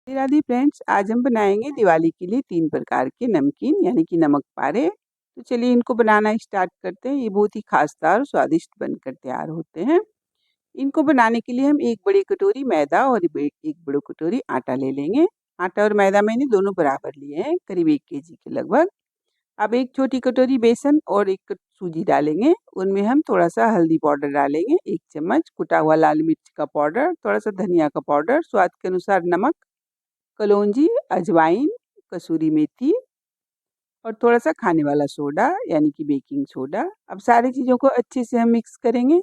Radhe Radhe friends, आज हम बनाएंगे दिवाली के लिए 3 प्रकार के नमकीन यानी कि नमक पारे। तो चलिए इनको बनाना स्टार्ट करते हैं। ये बहुत ही खासदार और स्वादिष्ट बनकर तैयार होते हैं। इनको बनाने के लिए हम 1 बड़ी कटोरी मैदा और 1 बड़ी कटोरी आटा ले लेंगे। आटा और मैदा मैंने दोनों बराबर लिए हैं, करीब 1 केजी के लगभग। अब 1 छोटी कटोरी बेसन और 1 कप सूजी डालेंगे। उनमें हम थोड़ा-सा हल्दी पाउडर डालेंगे, 1 चम्मच कुटा हुआ लाल मिर्च का पाउडर, थोड़ा-सा धनिया का पाउडर, स्वाद के अनुसार नमक, कलौंजी, अजवाइन, कसूरी मेथी और थोड़ा-सा खाने वाला सोडा यानी कि बेकिंग सोडा। अब सारी चीज़ों को अच्छे से हम मिक्स करेंगे।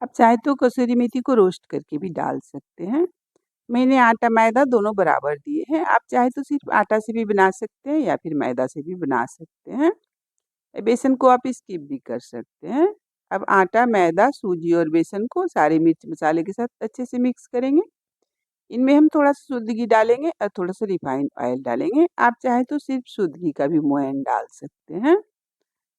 आप चाहे तो कसूरी मेथी को रोस्ट करके भी डाल सकते हैं। मैंने आटा मैदा दोनों बराबर दिए हैं। आप चाहे तो सिर्फ आटा से भी बना सकते हैं या फिर मैदा से भी बना सकते हैं। बेसन को आप स्किप भी कर सकते हैं। अब आटा, मैदा, सूजी और बेसन को सारे मिर्च मसाले के साथ अच्छे से मिक्स करेंगे। इनमें हम थोड़ा-सा शुद्ध घी डालेंगे और थोड़ा-सा रिफाइंड ऑयल डालेंगे। आप चाहें तो सिर्फ शुद्ध घी का भी मोयन डाल सकते हैं।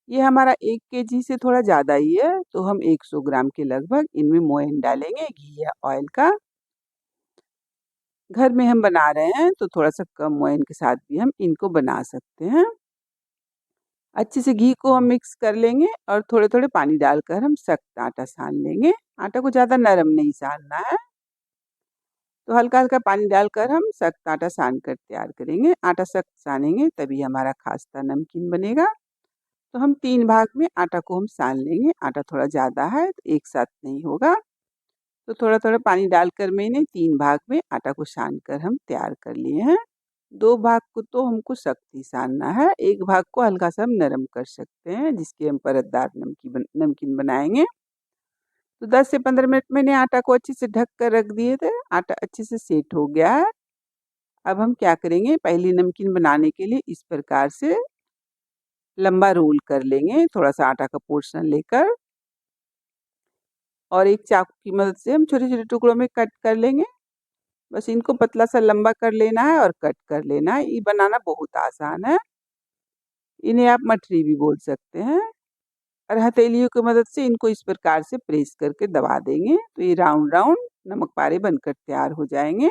ये हमारा 1 केजी से थोड़ा ज़्यादा ही है, तो हम 100 ग्राम के लगभग इनमें मोयन डालेंगे घी या ऑयल का। घर में हम बना रहे हैं तो थोड़ा-सा कम मोयन के साथ भी हम इनको बना सकते हैं। अच्छे से घी को हम मिक्स कर लेंगे और थोड़े-थोड़े पानी डालकर हम सख्त आटा सान लेंगे। आटा को ज़्यादा नरम नहीं सानना है। तो हल्का-हल्का पानी डालकर हम सख्त आटा सान कर तैयार करेंगे। आटा सख्त सानेंगे तभी हमारा खास्ता नमकीन बनेगा। तो हम 3 भाग में आटा को हम सान लेंगे। आटा थोड़ा ज़्यादा है तो एक साथ नहीं होगा। तो थोड़ा-थोड़ा पानी डालकर मैंने 3 भाग में आटा को सान कर हम तैयार कर लिए हैं। 2 भाग को तो हमको सख्त ही सानना है, 1 भाग को हल्का-सा हम नरम कर सकते हैं जिसकी हम परतदार नमकीन बनाएँगे। तो 10 से 15 मिनट मैंने आटा को अच्छे से ढक कर रख दिए थे। आटा अच्छे से सेट हो गया है। अब हम क्या करेंगे, पहली नमकीन बनाने के लिए इस प्रकार से लंबा रोल कर लेंगे, थोड़ा-सा आटा का पोर्शन लेकर और एक चाकू की मदद से हम छोटे-छोटे टुकड़ों में कट कर लेंगे। बस इनको पतला-सा लंबा कर लेना है और कट कर लेना है। ये बनाना बहुत आसान है। इन्हें आप मठरी भी बोल सकते हैं और हथेलियों की मदद से इनको इस प्रकार से प्रेस करके दबा देंगे, तो ये राउंड-राउंड नमक पारे बनकर तैयार हो जाएँगे।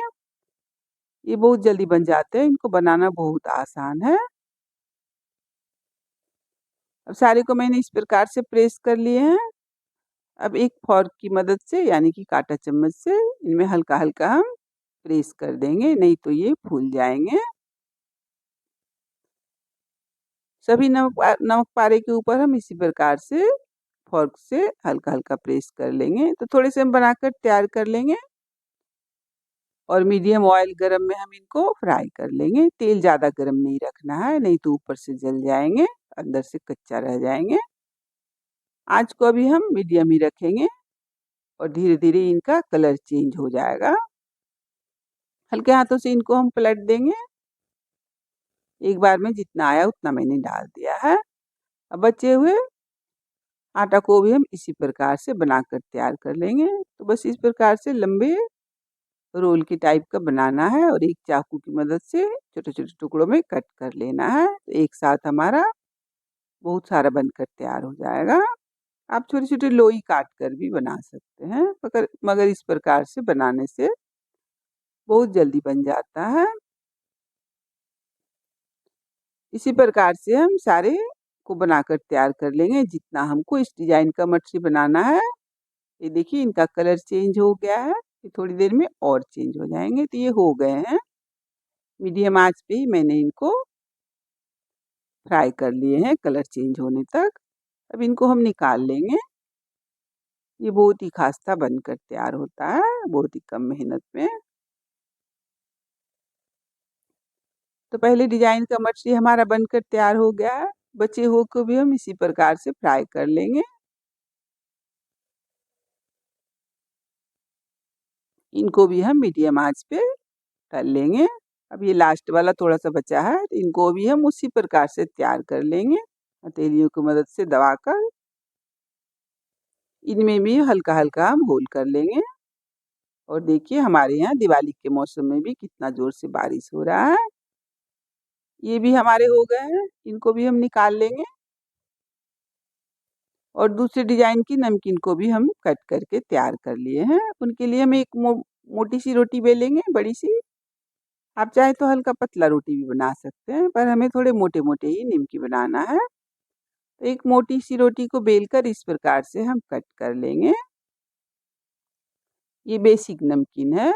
ये बहुत जल्दी बन जाते हैं, इनको बनाना बहुत आसान है। अब सारे को मैंने इस प्रकार से प्रेस कर लिए हैं। अब एक फ़ोर्क की मदद से यानी कि काँटा चम्मच से इनमें हल्का-हल्का हम प्रेस कर देंगे, नहीं तो ये फूल जाएँगे। सभी नमक पारे के ऊपर हम इसी प्रकार से फ़ोर्क से हल्का-हल्का प्रेस कर लेंगे। तो थोड़े से हम बनाकर तैयार कर लेंगे और मीडियम ऑयल गरम में हम इनको फ्राई कर लेंगे। तेल ज़्यादा गरम नहीं रखना है, नहीं तो ऊपर से जल जाएँगे, अंदर से कच्चा रह जाएँगे। आँच को अभी हम मीडियम ही रखेंगे और धीरे-धीरे इनका कलर चेंज हो जाएगा। हल्के हाथों से इनको हम पलट देंगे। एक बार में जितना आया उतना मैंने डाल दिया है। अब बचे हुए आटा को भी हम इसी प्रकार से बनाकर तैयार कर लेंगे। तो बस इस प्रकार से लंबे रोल की टाइप का बनाना है और एक चाकू की मदद से छोटे-छोटे टुकड़ों में कट कर लेना है। तो एक साथ हमारा बहुत सारा बनकर तैयार हो जाएगा। आप छोटे-छोटे लोई काट कर भी बना सकते हैं, मगर इस प्रकार से बनाने से बहुत जल्दी बन जाता है। इसी प्रकार से हम सारे को बनाकर तैयार कर लेंगे जितना हमको इस डिज़ाइन का मटरी बनाना है। ये देखिए इनका कलर चेंज हो गया है, ये थोड़ी देर में और चेंज हो जाएँगे। तो ये हो गए हैं। मीडियम आँच पे ही मैंने इनको फ्राई कर लिए हैं कलर चेंज होने तक। अब इनको हम निकाल लेंगे। ये बहुत ही खास्ता बनकर तैयार होता है, बहुत ही कम मेहनत में। तो पहले डिज़ाइन का मछली हमारा बनकर तैयार हो गया है। बचे हुए को भी हम इसी प्रकार से फ्राई कर लेंगे। इनको भी हम मीडियम आँच पे तल लेंगे। अब ये लास्ट वाला थोड़ा-सा बचा है, तो इनको भी हम उसी प्रकार से तैयार कर लेंगे, हथेलियों की मदद से दबाकर। इनमें भी हल्का-हल्का हम होल कर लेंगे और देखिए हमारे यहाँ दिवाली के मौसम में भी कितना ज़ोर से बारिश हो रहा है। ये भी हमारे हो गए हैं, इनको भी हम निकाल लेंगे और दूसरे डिज़ाइन की नमकीन को भी हम कट करके तैयार कर लिए हैं। उनके लिए हम एक मोटी-सी रोटी बेलेंगे, बड़ी-सी। आप चाहे तो हल्का पतला रोटी भी बना सकते हैं, पर हमें थोड़े मोटे-मोटे ही निमकी बनाना है। तो एक मोटी-सी रोटी को बेलकर इस प्रकार से हम कट कर लेंगे। ये बेसिक नमकीन है,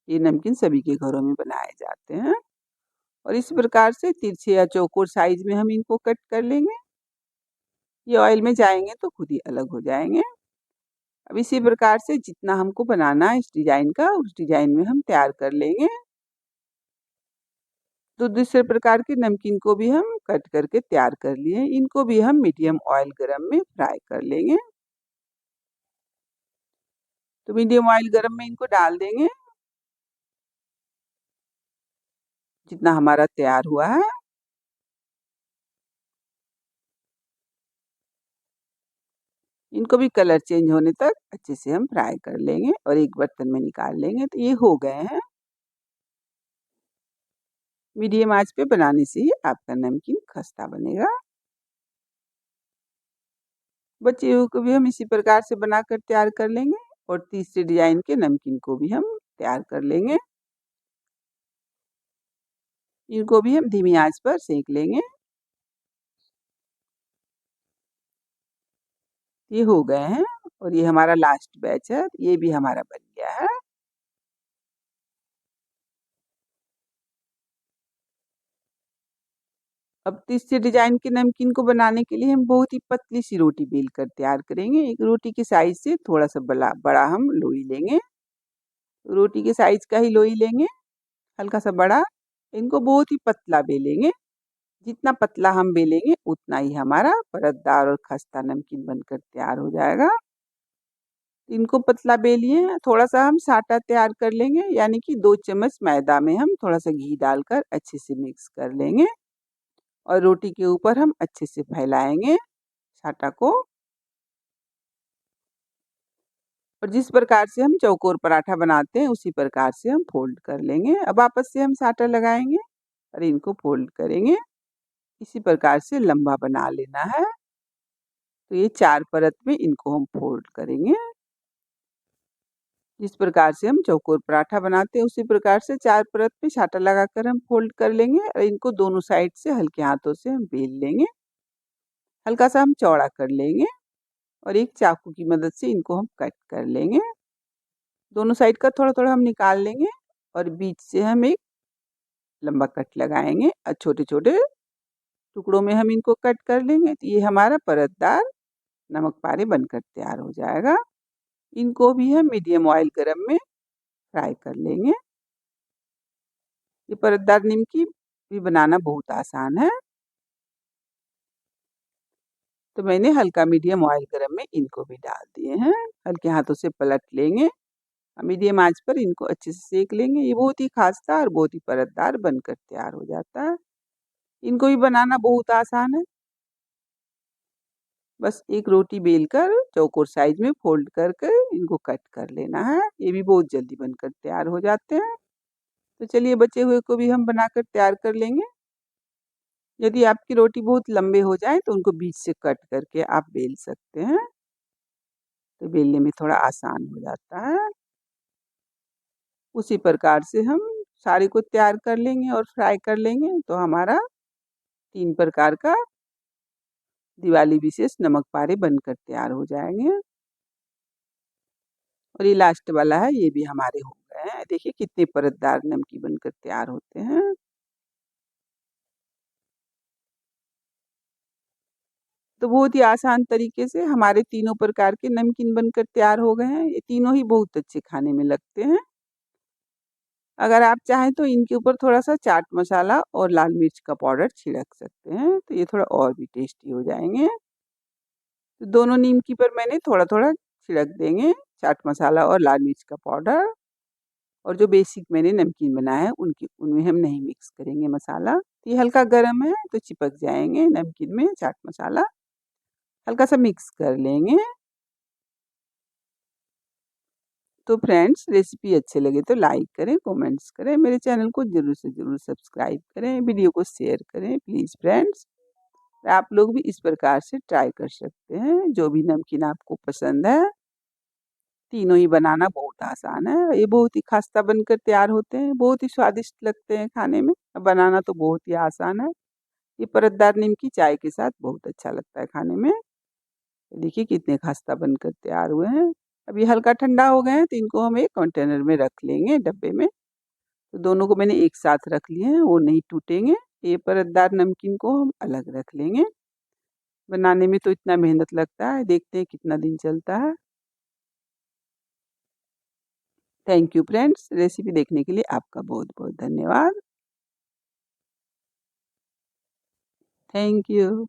ये नमकीन सभी के घरों में बनाए जाते हैं और इस प्रकार से तिरछे या चौकोर साइज़ में हम इनको कट कर लेंगे। ये ऑयल में जाएँगे तो खुद ही अलग हो जाएँगे। अब इसी प्रकार से जितना हमको बनाना है इस डिज़ाइन का, उस डिज़ाइन में हम तैयार कर लेंगे। तो दूसरे प्रकार के नमकीन को भी हम कट करके तैयार कर लिए। इनको भी हम मीडियम ऑयल गरम में फ्राई कर लेंगे। तो मीडियम ऑयल गरम में इनको डाल देंगे, जितना हमारा तैयार हुआ है। इनको भी कलर चेंज होने तक अच्छे से हम फ्राई कर लेंगे और एक बर्तन में निकाल लेंगे। तो ये हो गए हैं। मीडियम आँच पे बनाने से ही आपका नमकीन खस्ता बनेगा। बचे हुए को भी हम इसी प्रकार से बनाकर तैयार कर लेंगे और तीसरे डिज़ाइन के नमकीन को भी हम तैयार कर लेंगे। इनको भी हम धीमी आँच पर सेंक लेंगे। ये हो गए हैं और ये हमारा लास्ट बैच है, ये भी हमारा बन गया है। अब तीसरे डिज़ाइन के नमकीन को बनाने के लिए हम बहुत ही पतली-सी रोटी बेल कर तैयार करेंगे। एक रोटी के साइज़ से थोड़ा-सा बड़ा हम लोई लेंगे। रोटी के साइज़ का ही लोई लेंगे, हल्का-सा बड़ा। इनको बहुत ही पतला बेलेंगे। जितना पतला हम बेलेंगे उतना ही हमारा परतदार और खस्ता नमकीन बनकर तैयार हो जाएगा। इनको पतला बेलिए, थोड़ा-सा हम साटा तैयार कर लेंगे, यानी कि 2 चम्मच मैदा में हम थोड़ा-सा घी डालकर अच्छे से मिक्स कर लेंगे और रोटी के ऊपर हम अच्छे से फैलाएँगे साटा को। और जिस प्रकार से हम चौकोर पराठा बनाते हैं उसी प्रकार से हम फ़ोल्ड कर लेंगे। अब आपस से हम साटा लगाएँगे और इनको फ़ोल्ड करेंगे। इसी प्रकार से लंबा बना लेना है। तो ये 4 परत में इनको हम फ़ोल्ड करेंगे। जिस प्रकार से हम चौकोर पराठा बनाते हैं उसी प्रकार से 4 परत पे साटा लगाकर हम फ़ोल्ड कर लेंगे और इनको दोनों साइड से हल्के हाथों से हम बेल लेंगे। हल्का-सा हम चौड़ा कर लेंगे और एक चाकू की मदद से इनको हम कट कर लेंगे। दोनों साइड का थोड़ा-थोड़ा हम निकाल लेंगे और बीच से हम एक लंबा कट लगाएँगे और छोटे-छोटे टुकड़ों में हम इनको कट कर लेंगे। तो ये हमारा परतदार नमक पारे बनकर तैयार हो जाएगा। इनको भी हम मीडियम ऑयल गरम में फ्राई कर लेंगे। ये परतदार निमकी भी बनाना बहुत आसान है। तो मैंने हल्का मीडियम ऑयल गरम में इनको भी डाल दिए हैं। हल्के हाथों से पलट लेंगे। मीडियम आँच पर इनको अच्छे से सेक लेंगे। ये बहुत ही खास्ता और बहुत ही परतदार बनकर तैयार हो जाता है। इनको भी बनाना बहुत आसान है। बस एक रोटी बेलकर चौकोर साइज़ में फ़ोल्ड कर कर इनको कट कर लेना है। ये भी बहुत जल्दी बनकर तैयार हो जाते हैं। तो चलिए बचे हुए को भी हम बनाकर तैयार कर लेंगे। यदि आपकी रोटी बहुत लंबे हो जाएँ तो उनको बीच से कट करके आप बेल सकते हैं। तो बेलने में थोड़ा आसान हो जाता है। उसी प्रकार से हम सारे को तैयार कर लेंगे और फ्राई कर लेंगे तो हमारा 3 प्रकार का दिवाली विशेष नमक पारे बनकर तैयार हो जाएँगे। और ये लास्ट वाला है, ये भी हमारे हो गए हैं। देखिए कितने परतदार नमकीन बनकर तैयार होते हैं। तो बहुत ही आसान तरीके से हमारे तीनों प्रकार के नमकीन बनकर तैयार हो गए हैं। ये तीनों ही बहुत अच्छे खाने में लगते हैं। अगर आप चाहें तो इनके ऊपर थोड़ा-सा चाट मसाला और लाल मिर्च का पाउडर छिड़क सकते हैं, तो ये थोड़ा और भी टेस्टी हो जाएँगे। तो दोनों निमकी पर मैंने थोड़ा-थोड़ा छिड़क देंगे चाट मसाला और लाल मिर्च का पाउडर। और जो बेसिक मैंने नमकीन बनाया है उनकी उनमें हम नहीं मिक्स करेंगे मसाला। तो ये हल्का गरम है तो चिपक जाएँगे नमकीन में चाट मसाला। हल्का-सा मिक्स कर लेंगे। तो फ्रेंड्स रेसिपी अच्छे लगे तो लाइक करें, कमेंट्स करें, मेरे चैनल को ज़रूर से ज़रूर सब्सक्राइब करें, वीडियो को शेयर करें प्लीज़ फ्रेंड्स। आप लोग भी इस प्रकार से ट्राई कर सकते हैं, जो भी नमकीन आपको पसंद है। तीनों ही बनाना बहुत आसान है। ये बहुत ही खस्ता बनकर तैयार होते हैं, बहुत ही स्वादिष्ट लगते हैं खाने में। बनाना तो बहुत ही आसान है। ये परतदार निमकी चाय के साथ बहुत अच्छा लगता है खाने में। देखिए कितने खस्ता बनकर तैयार हुए हैं। अब ये हल्का ठंडा हो गए हैं तो इनको हम एक कंटेनर में रख लेंगे, डब्बे में। तो दोनों को मैंने एक साथ रख लिए हैं, वो नहीं टूटेंगे। ये परतदार नमकीन को हम अलग रख लेंगे। बनाने में तो इतना मेहनत लगता है, देखते हैं कितना दिन चलता है। थैंक यू फ्रेंड्स, रेसिपी देखने के लिए आपका बहुत-बहुत धन्यवाद। Thank you.